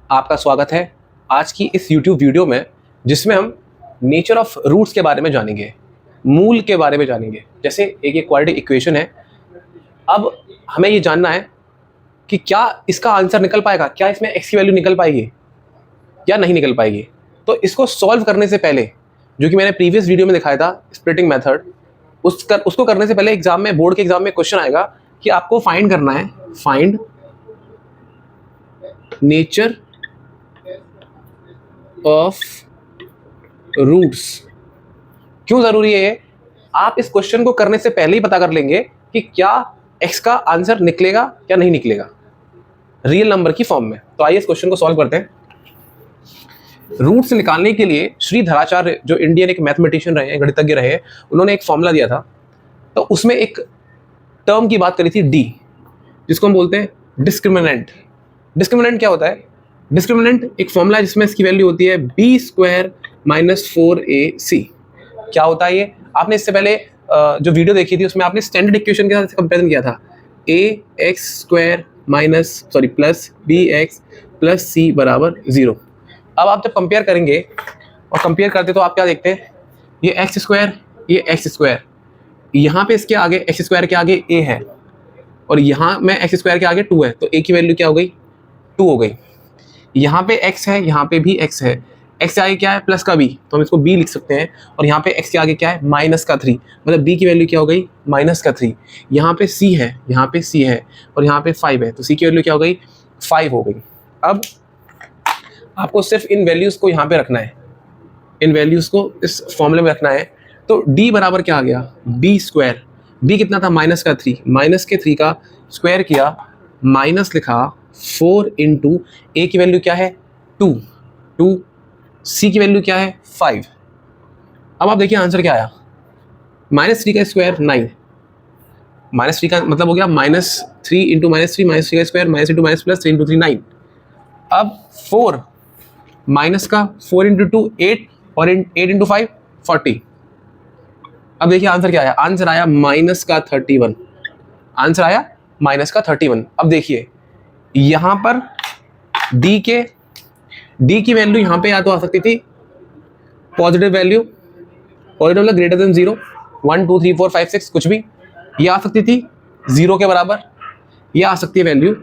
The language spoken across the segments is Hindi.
आपका स्वागत है आज की इस YouTube वीडियो में, जिसमें हम नेचर ऑफ रूट्स के बारे में जानेंगे, मूल के बारे में जानेंगे। जैसे एक क्वाड्रेटिक इक्वेशन है, अब हमें ये जानना है कि क्या इसका आंसर निकल पाएगा, क्या इसमें x की वैल्यू निकल पाएगी या नहीं निकल पाएगी। तो इसको सॉल्व करने से पहले, जो कि मैंने प्रीवियस वीडियो में दिखाया था स्प्लिटिंग मेथड, उसको करने से पहले एग्जाम में, बोर्ड के एग्जाम में क्वेश्चन आएगा कि आपको फाइंड करना है, फाइंड नेचर ऑफ रूट्स। क्यों जरूरी है ये? आप इस क्वेश्चन को करने से पहले ही पता कर लेंगे कि क्या x का आंसर निकलेगा या नहीं निकलेगा रियल नंबर की फॉर्म में। तो आइए इस क्वेश्चन को सॉल्व करते हैं। रूट्स निकालने के लिए श्रीधराचार्य, जो इंडियन एक मैथमेटिशियन रहे हैं, गणितज्ञ रहे हैं, उन्होंने एक फॉर्मूला दिया था। तो उसमें एक टर्म की बात करी थी d, जिसको हम बोलते हैं डिस्क्रिमिनेंट। डिस्क्रिमिनेंट क्या होता है? डिस्क्रिमिनेंट एक फॉर्मूला है जिसमें इसकी वैल्यू होती है b स्क्वायर माइनस 4ac। क्या होता है ये? आपने इससे पहले जो वीडियो देखी थी उसमें आपने स्टैंडर्ड इक्वेशन के साथ कंपेरिजन किया था, ax square plus bx plus c बराबर 0। अब आप जब कंपेयर करेंगे और कंपेयर करते तो आप क्या देखते हैं, ये एक्स स्क्वायर, ये एक्स स्क्वायर, यहाँ पे इसके आगे एक्स स्क्वायर के आगे a है और यहाँ में एक्स स्क्वायर के आगे 2 है, तो a की वैल्यू क्या हो गई? 2 हो गई। यहाँ पे x है, यहाँ पे भी x है, x के आगे क्या है? प्लस का b, तो हम इसको b लिख सकते हैं। और यहाँ पे x के आगे क्या है? माइनस का 3, मतलब b की वैल्यू क्या हो गई? माइनस का 3। यहाँ पे c है, यहाँ पे c है और यहाँ पे 5 है, तो c की वैल्यू क्या हो गई? 5 हो गई। अब आपको सिर्फ इन वैल्यूज को यहाँ पे रखना है, इन वैल्यूज को इस फॉर्मूले में रखना है। तो d बराबर क्या आ गया? b square. b कितना था? माइनस का 3, माइनस के 3 का स्क्वायर किया, माइनस लिखा 4 इंटू a की वैल्यू क्या है? 2, c की वैल्यू क्या है? 5। अब आप देखिए आंसर क्या आया। माइनस 3 का स्क्वायर 9, माइनस 3 का मतलब हो गया माइनस 3 इंटू माइनस 3, माइनस 3 का square, minus into minus plus 3 into 3 9। अब 4 माइनस का 4 इंटू 2 8 और 8 इंटू 5 40। अब देखिए आंसर क्या आया? आंसर आया माइनस का 31। आंसर आया माइनस का 31। अब देखिए यहाँ पर d की वैल्यू यहाँ पे या तो आ सकती थी पॉजिटिव वैल्यू, पॉजिटिव मतलब ग्रेटर देन 0, 1 2 3 4 5 6 कुछ भी, या आ सकती थी 0 के बराबर, या आ सकती है वैल्यू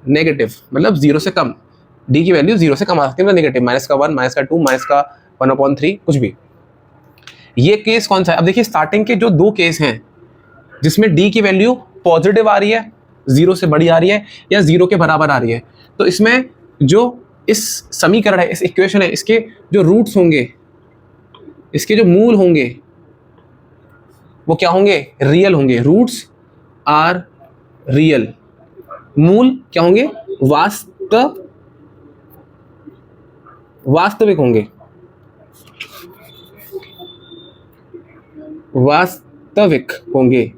नेगेटिव मतलब 0 से कम। d की वैल्यू 0 से कम आ सकती है, मतलब नेगेटिव, माइनस का 1, माइनस का 2, माइनस का 1/3 कुछ भी। ये केस कौन सा है? अब देखिए स्टार्टिंग के जो दो केस हैं जिसमें d की वैल्यू पॉजिटिव आ रही है, 0 से बड़ी आ रही है या 0 के बराबर आ रही है, तो इसमें जो इस समीकरण है, इस इक्वेशन है, इसके जो रूट्स होंगे, इसके जो मूल होंगे वो क्या होंगे? रियल होंगे। Roots are real. मूल क्या होंगे? वास्तविक होंगे, वास्तविक होंगे।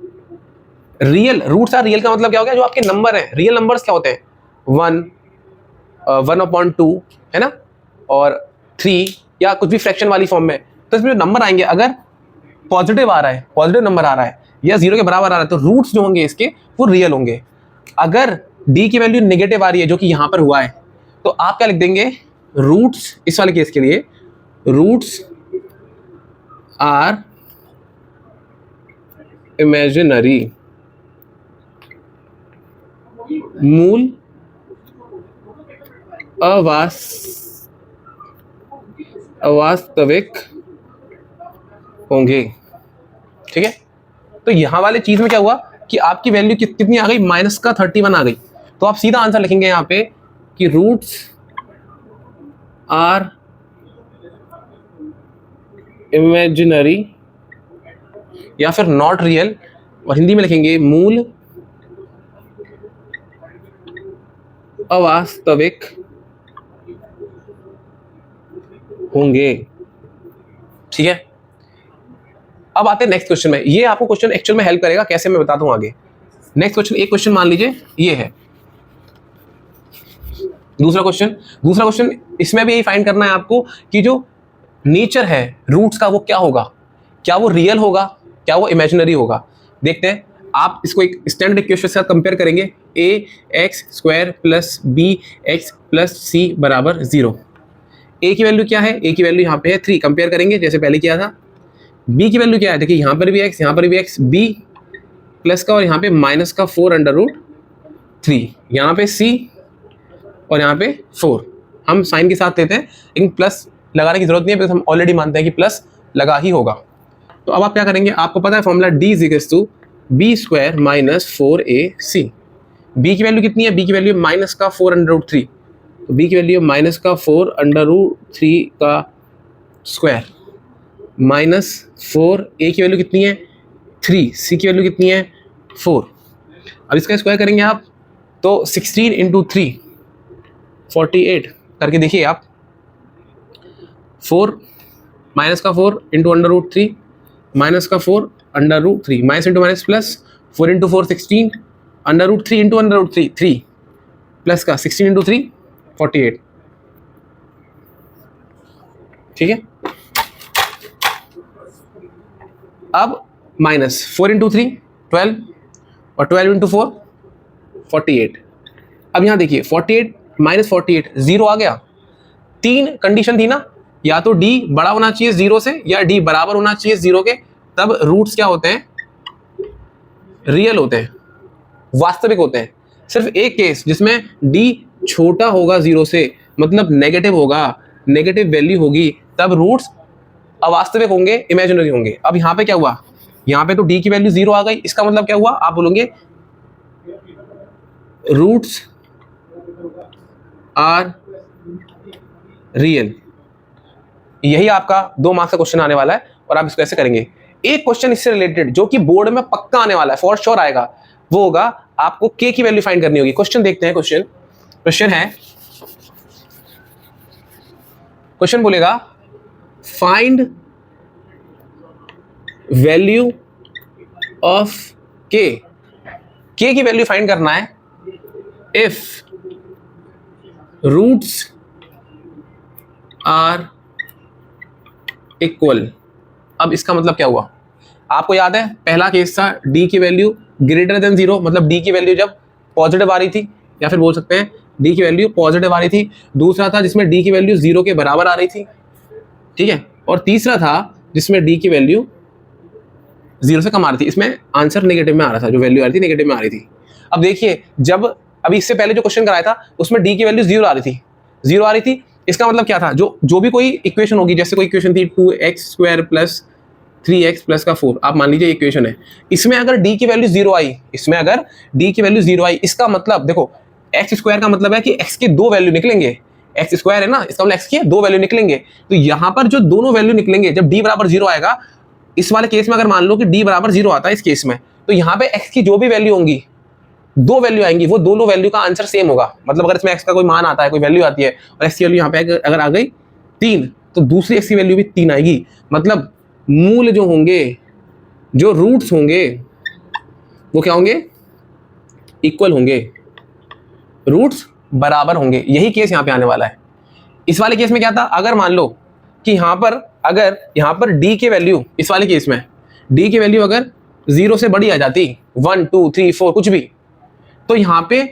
रियल, रूट्स आर रियल का मतलब क्या हो गया? जो आपके नंबर हैं, रियल नंबर्स क्या होते हैं? 1/2 है ना, और 3 या कुछ भी फ्रैक्शन वाली फॉर्म में। तो इसमें जो नंबर आएंगे, अगर पॉजिटिव आ रहा है, पॉजिटिव नंबर आ रहा है या 0 के बराबर आ रहा है, तो रूट्स जो होंगे इसके वो रियल होंगे। अगर d की वैल्यू नेगेटिव आ रही है, जो कि यहां पर हुआ है, तो आप क्या लिख देंगे? रूट्स, इस वाले केस के लिए रूट्स आर इमेजिनरी। मूल अवास्तविक होंगे। ठीक है, तो यहां वाले चीज में क्या हुआ कि आपकी वैल्यू कितनी आ गई? माइनस का 31 आ गई। तो आप सीधा आंसर लिखेंगे यहां पे कि रूट्स आर इमेजिनरी या फिर नॉट रियल, और हिंदी में लिखेंगे मूल अवास्तविक होंगे। ठीक है, अब आते हैं नेक्स्ट क्वेश्चन में। ये आपको क्वेश्चन एक्चुअल में हेल्प करेगा, कैसे मैं बताता हूं आगे। नेक्स्ट क्वेश्चन, एक क्वेश्चन मान लीजिए ये है, दूसरा क्वेश्चन इसमें भी यही फाइंड करना है आपको कि जो नेचर है रूट्स का वो क्या होगा, क्या वो रियल होगा, क्या वो इमेजिनरी होगा। देखते हैं। आप इसको एक स्टैंडर्ड इक्वेशन के साथ कंपेयर करेंगे, ax² plus bx plus c बराबर 0। a की वैल्यू क्या है, a की वैल्यू यहाँ पे है 3, कंपेयर करेंगे जैसे पहले किया था। b की वैल्यू क्या है, देखिए यहाँ पर भी x, यहाँ पर भी x, b प्लस का और यहाँ पे माइनस का 4√3, यहाँ पे c और यहाँ पे 4। हम साइन के साथ लेते हैं, लेकिन प्लस लगाने की जरूरत नहीं है बिकॉज हम ऑलरेडी मानते हैं कि प्लस लगा ही होगा। तो अब आप क्या करेंगे, आपको पता है formula d = b² minus 4ac। b की वैल्यू कितनी है, b की वैल्यू माइनस का 4√3, तो b की वैल्यू माइनस का 4√3 का स्क्वायर माइनस 4, a की वैल्यू कितनी है 3, c की वैल्यू कितनी है 4। अब इसका स्क्वायर करेंगे आप तो 16 × 3 48 करके देखिए आप, 4 माइनस का 4 इंटू √3 माइनस का 4 √3 minus into minus plus 4 × 4 16 √3 into √3 3 plus का 16 × 3 48। ठीक है, अब माइनस 4 × 3 12 और 12 × 4 48। अब यहां देखिए 48 माइनस 48 0 आ गया। 3 कंडीशन थी ना, या तो d बड़ा होना चाहिए 0 से या d बराबर होना चाहिए 0 के, तब रूट्स क्या होते हैं, रियल होते हैं, वास्तविक होते हैं। सिर्फ एक केस जिसमें d छोटा होगा 0 से, मतलब नेगेटिव होगा, नेगेटिव वैल्यू होगी, तब रूट्स अवास्तविक होंगे, इमेजिनरी होंगे। अब यहाँ पे क्या हुआ, यहाँ पे तो d की वैल्यू 0 आ गई, इसका मतलब क्या हुआ, आप बोलोगे रूट्स आर रियल। यही आपका 2 मार्क्स का क्वेश्चन आने वाला है और आप इसको ऐसे करेंगे। एक क्वेश्चन इससे रिलेटेड जो कि बोर्ड में पक्का आने वाला है, फॉर श्योर आएगा, वो होगा आपको k की वैल्यू फाइंड करनी होगी। क्वेश्चन देखते हैं, क्वेश्चन है, क्वेश्चन बोलेगा फाइंड वैल्यू ऑफ k की वैल्यू फाइंड करना है इफ रूट्स आर इक्वल। अब इसका मतलब क्या हुआ, आपको याद है पहला केस था d की वैल्यू ग्रेटर देन 0, मतलब d की वैल्यू जब पॉजिटिव आ रही थी, या फिर बोल सकते हैं d की वैल्यू पॉजिटिव आ रही थी। दूसरा था जिसमें d की वैल्यू 0 के बराबर आ रही थी, ठीक है, और तीसरा था जिसमें d की वैल्यू 0 से कम आ रही थी। इसमें आंसर नेगेटिव में आ रहा था, जो वैल्यू आ रही थी नेगेटिव में आ रही थी। अब देखिए, जब अभी इससे पहले जो क्वेश्चन कराया था उसमें d की वैल्यू 0 आ रही थी, इसका मतलब क्या था, जो भी कोई इक्वेशन होगी, जैसे कोई इक्वेशन थी 2x² प्लस 3x प्लस का 4, आप मान लीजिए इक्वेशन है, इसमें अगर d की वैल्यू 0 आई, इसका मतलब देखो x² का मतलब है कि x के 2 वैल्यू निकलेंगे, x² है ना, इसका मतलब x के 2 वैल्यू निकलेंगे। तो यहाँ पर जो दोनों वैल्यू निकलेंगे, जब d बराबर 0 आएगा, इस वाले केस में अगर मान लो कि d बराबर 0 आता है इस केस में, तो यहाँ पे x की जो भी वैल्यू होंगी, 2 वैल्यू आएंगी, वो दोनों वैल्यू का आंसर सेम होगा। मतलब अगर इसमें x का कोई मान आता है, कोई वैल्यू आती है, और x की वैल्यू यहाँ पे अगर आ गई 3, तो दूसरी x की वैल्यू भी 3 आएगी। मतलब मूल जो होंगे, जो रूट्स होंगे, वो क्या होंगे, इक्वल होंगे, रूट्स बराबर होंगे। यही केस यहाँ पे आने वाला है। इस वाले केस में क्या था, अगर मान लो कि अगर यहाँ पर d की वैल्यू, इस वाले केस में d की वैल्यू अगर 0 से बड़ी आ जाती, 1 2 3 4 कुछ भी, तो यहाँ पे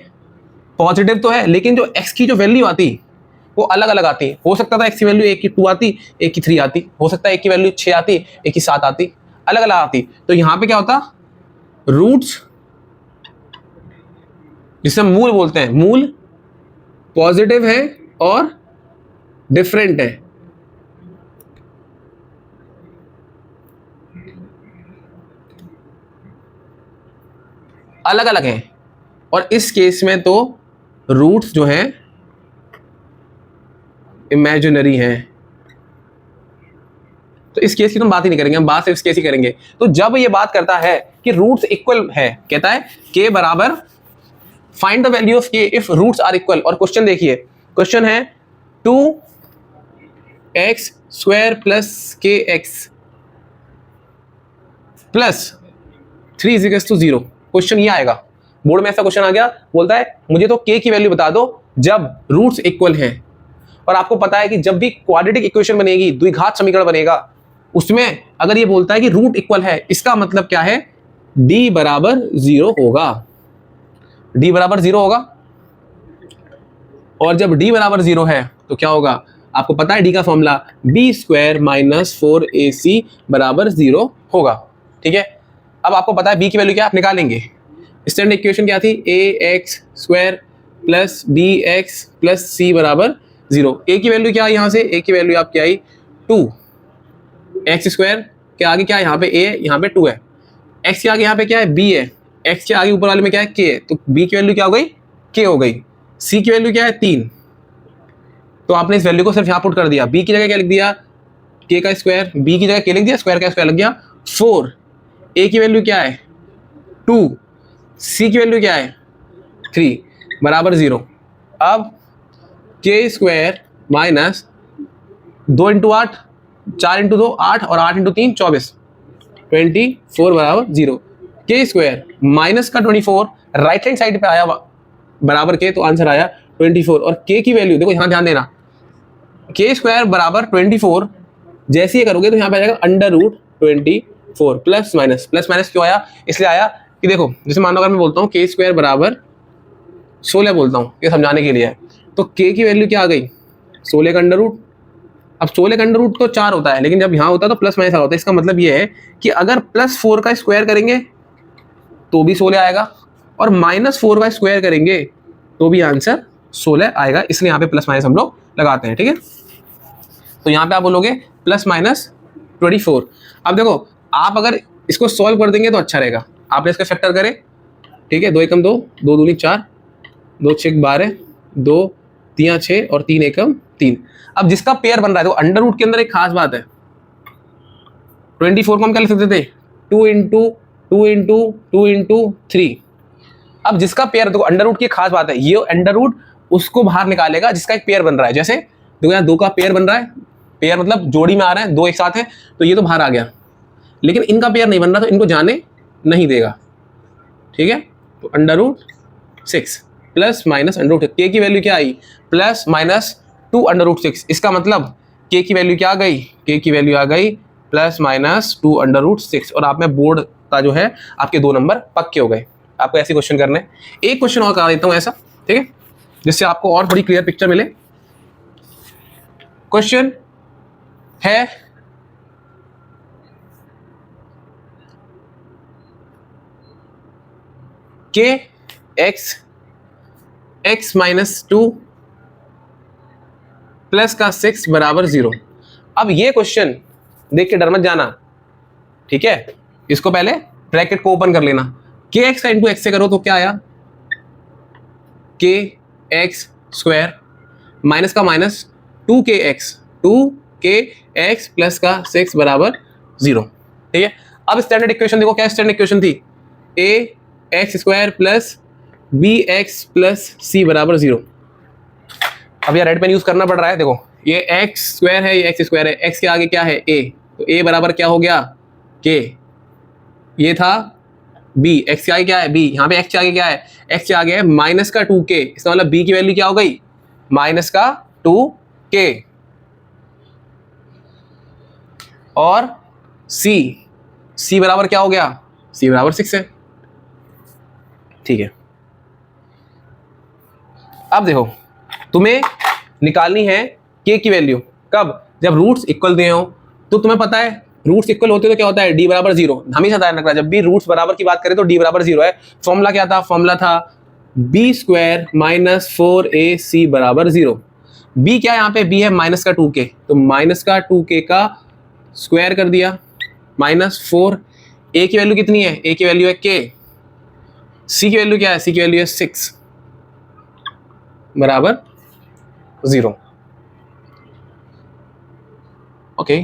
पॉजिटिव तो है, लेकिन जो x की जो वैल्यू आती वो अलग अलग आती। हो सकता था x की वैल्यू 1 की 2 आती, 1 की 3 आती, हो सकता है 1 की वैल्यू 6 आती, 1 की 7 आती, अलग अलग आती। तो यहाँ पे क्या होता, रूट्स जिसे मूल बोलते हैं, मूल पॉजिटिव है और डिफरेंट है। अलग अलग है, और इस केस में तो रूट्स जो हैं इमेजिनरी हैं। तो इस केस की तो हम बात ही नहीं करेंगे, हम बात सिर्फ इस केस ही करेंगे। तो जब ये बात करता है कि रूट्स इक्वल है, कहता है k बराबर find the value of k if roots are equal. और क्वेश्चन देखिए, क्वेश्चन है 2x² plus kx plus 3 = 0। Question ये आएगा, बोर्ड में ऐसा क्वेश्चन आ गया, बोलता है मुझे तो k की वैल्यू बता दो जब रूट्स इक्वल हैं। और आपको पता है कि जब भी क्वाड्रेटिक इक्वेशन बनेगी, द्विघात समीकरण बनेगा, उसमें अगर ये बोलता है कि रूट इक्वल है, इसका मतलब क्या है, d बराबर 0 होगा, d बराबर 0 होगा। और जब d बराबर 0 है तो क्या होगा, आपको पता है d का formula b square minus 4ac बराबर 0 होगा। ठीक है, अब आपको पता है b की वैल्यू क्या आप निकालेंगे। स्टैंडर्ड इक्वेशन क्या थी, ax square plus bx plus c बराबर 0। a की वैल्यू क्या आई, यहाँ से a की वैल्यू आपकी आई 2, एक्स स्क्वायर के आगे क्या है, यहाँ पे a है, यहाँ पे 2 है, x के आगे यहाँ पे क्या है, b है, x के आगे ऊपर वाले में क्या है, k है, तो b की वैल्यू क्या हो गई, k हो गई। c की वैल्यू क्या है 3, तो आपने इस वैल्यू को सिर्फ यहाँ पुट कर दिया, b की जगह क्या लिख दिया, k का स्क्वायर, b की जगह k लिख दिया, स्क्वायर का स्क्वायर लग गया 4। a की वैल्यू क्या है 2, c की वैल्यू क्या है 3 बराबर 0। अब k square minus 2 into 8, 4 into 2 8 और 8 इंटू 3 24, 24 बराबर 0। के स्क्वायर माइनस का 24 राइट हैंड साइड पे आया बराबर के, तो आंसर आया 24। और के की वैल्यू देखो यहाँ ध्यान देना, के स्क्वायर बराबर 24 जैसे ही करोगे तो यहाँ पे आ जाएगा अंडर रूट 24 प्लस माइनस क्यों आया, इसलिए आया कि देखो जैसे मान लो अगर मैं बोलता हूँ के स्क्वायर बराबर 16 बोलता हूँ, ये समझाने के लिए है, तो के की वैल्यू क्या आ गई 16 का अंडर रूट। अब 16 का अंडर रूट तो 4 होता है, लेकिन जब यहाँ होता है तो प्लस माइनस होता है। इसका मतलब ये है कि अगर +4 का स्क्वायर करेंगे तो भी 16 आएगा, और -4 का स्क्वायर करेंगे तो भी आंसर 16 आएगा, इसलिए यहाँ पे प्लस माइनस हम लोग लगाते हैं। ठीक है, तो यहाँ पे आप बोलोगे +-24। अब देखो आप अगर इसको सॉल्व कर देंगे तो अच्छा रहेगा, आपने इसका फैक्टर करे, ठीक है, 2 एकम 2, 2 दूनी 4, 2 6 12, 2 3 6 और 3 एकम 3। अब जिसका पेयर बन रहा है, तो अंडर रूट के अंदर एक खास बात है, 24 को हम क्या लिख सकते थे 2 इंटू 2 इंटू 2 इंटू 3। अब जिसका पेयर, देखो अंडर रूट की खास बात है, ये अंडर रूट उसको बाहर निकालेगा जिसका एक पेयर बन रहा है। जैसे देखो यहाँ 2 का पेयर बन रहा है, पेयर मतलब जोड़ी में आ रहा है, 2 एक साथ है तो ये तो बाहर आ गया, लेकिन इनका पेयर नहीं बन रहा तो इनको जाने नहीं देगा। ठीक है, तो under root 6 plus minus under root, के की वैल्यू क्या आई +-2 अंडर रूट 6। इसका मतलब के की वैल्यू क्या आ गई, के की वैल्यू आ गई +-2 अंडर रूट 6। और आप में बोर्ड का जो है आपके 2 नंबर पक्के हो गए। आपको ऐसे क्वेश्चन करने, एक क्वेश्चन और करा देता हूं ऐसा, ठीक है, जिससे आपको और थोड़ी क्लियर पिक्चर मिले। क्वेश्चन है के x -2 प्लस का 6 बराबर 0। अब ये क्वेश्चन देख के डर मत जाना, ठीक है, इसको पहले ब्रैकेट को ओपन कर लेना, के एक्स का इंटू एक्स से करो तो क्या आया, के एक्स स्क्वायर माइनस का माइनस 2k x प्लस का 6 बराबर 0। ठीक है, अब स्टैंडर्ड इक्वेशन देखो, क्या स्टैंडर्ड इक्वेशन थी, a x square plus B X plus C बराबर 0। अब यार रेड पेन यूज करना पड़ रहा है, देखो ये एक्स स्क्वायर है, ये एक्स स्क्वायर है, एक्स के आगे क्या है a, तो a बराबर क्या हो गया k, ये था b, x के आगे क्या है b, यहाँ पे x के आगे क्या है, x के आगे है माइनस का 2k, इसका मतलब b की वैल्यू क्या हो गई माइनस का 2k, और c बराबर क्या हो गया, c बराबर 6 है। ठीक है, अब देखो तुम्हें निकालनी है k की वैल्यू कब, जब रूट्स इक्वल दिए हो। तो तुम्हें पता है रूट्स इक्वल होते तो क्या होता है d बराबर 0, हमेशा ध्यान रखना जब भी रूट्स बराबर की बात करें तो d बराबर 0 है। फॉर्मूला क्या था, फॉर्मूला था b स्क्वायर माइनस 4ac बराबर 0। b क्या है यहाँ पे, b है माइनस का 2k, तो माइनस का 2k का स्क्वायर कर दिया माइनस 4, a की वैल्यू कितनी है, a की वैल्यू है k, c की वैल्यू क्या है, c की वैल्यू है 6 बराबर 0। ओके,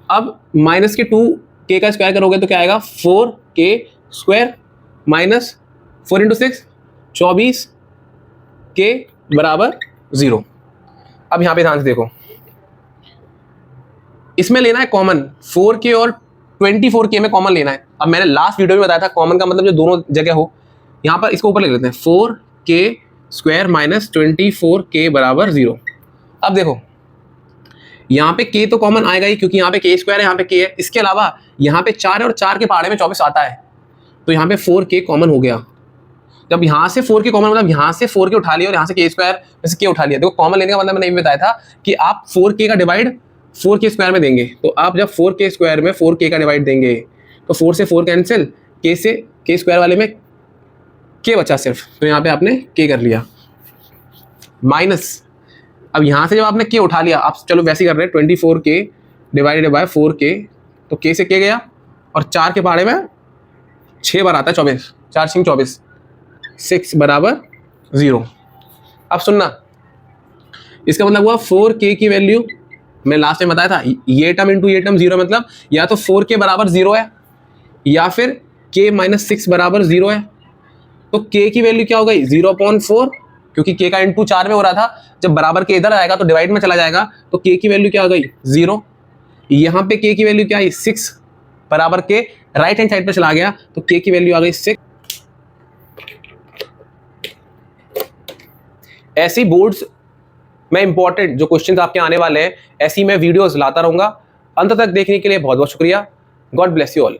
अब माइनस के 2k का स्क्वायर करोगे तो क्या आएगा 4k square minus 4 into 6 24k बराबर 0। अब यहां पे ध्यान से देखो, इसमें लेना है कॉमन, 4k और 24k में कॉमन लेना है। अब मैंने लास्ट वीडियो में बताया था कॉमन का मतलब जो दोनों जगह हो, यहां पर इसको ऊपर ले लेते हैं 4k स्क्वायर माइनस 24k बराबर 0। अब देखो यहाँ पे k तो कॉमन आएगा ही क्योंकि यहाँ पे k स्क्वायर है, यहाँ पे k है। इसके अलावा यहाँ पे 4 है और 4 के पहाड़े में 24 आता है, तो यहाँ पे 4k कॉमन हो गया। जब यहाँ से 4k कॉमन मतलब यहाँ से 4k उठा लिया और यहाँ से k स्क्वायर में से k उठा लिया। देखो कॉमन लेने का मतलब मैंने ये बताया था कि आप 4k का डिवाइड 4k स्क्वायर में देंगे। तो आप जब 4k स्क्वायर में 4k का डिवाइड देंगे तो 4 से 4 कैंसिल, k से k स्क्वायर वाले में k बचा सिर्फ, तो यहाँ पे आपने k कर लिया माइनस। अब यहाँ से जब आपने k उठा लिया, आप चलो वैसे ही कर रहे हैं, 24k डिवाइडेड बाय 4k, तो k से k गया और 4 के पहाड़े में 6 बार आता है 24, 4 6 24, 6 बराबर 0। अब सुनना, इसका मतलब हुआ 4k की वैल्यू, मैं लास्ट में बताया था ये टर्म इंटू ये टर्म 0, मतलब या तो 4k बराबर 0 है या फिर k माइनस 6 बराबर 0 है। तो k की वैल्यू क्या हो गई 0/4, क्योंकि k का इंटू 4 में हो रहा था, जब बराबर के इधर आएगा तो डिवाइड में चला जाएगा, तो k की वैल्यू क्या हो गई 0। यहाँ पे k की वैल्यू क्या है 6, बराबर के राइट हैंड साइड पे चला गया तो k की वैल्यू आ गई 6। ऐसी बोर्ड्स में इंपॉर्टेंट जो क्वेश्चंस आपके आने वाले हैं, ऐसी मैं वीडियोस लाता रहूंगा। अंत तक देखने के लिए बहुत बहुत शुक्रिया। God bless you all.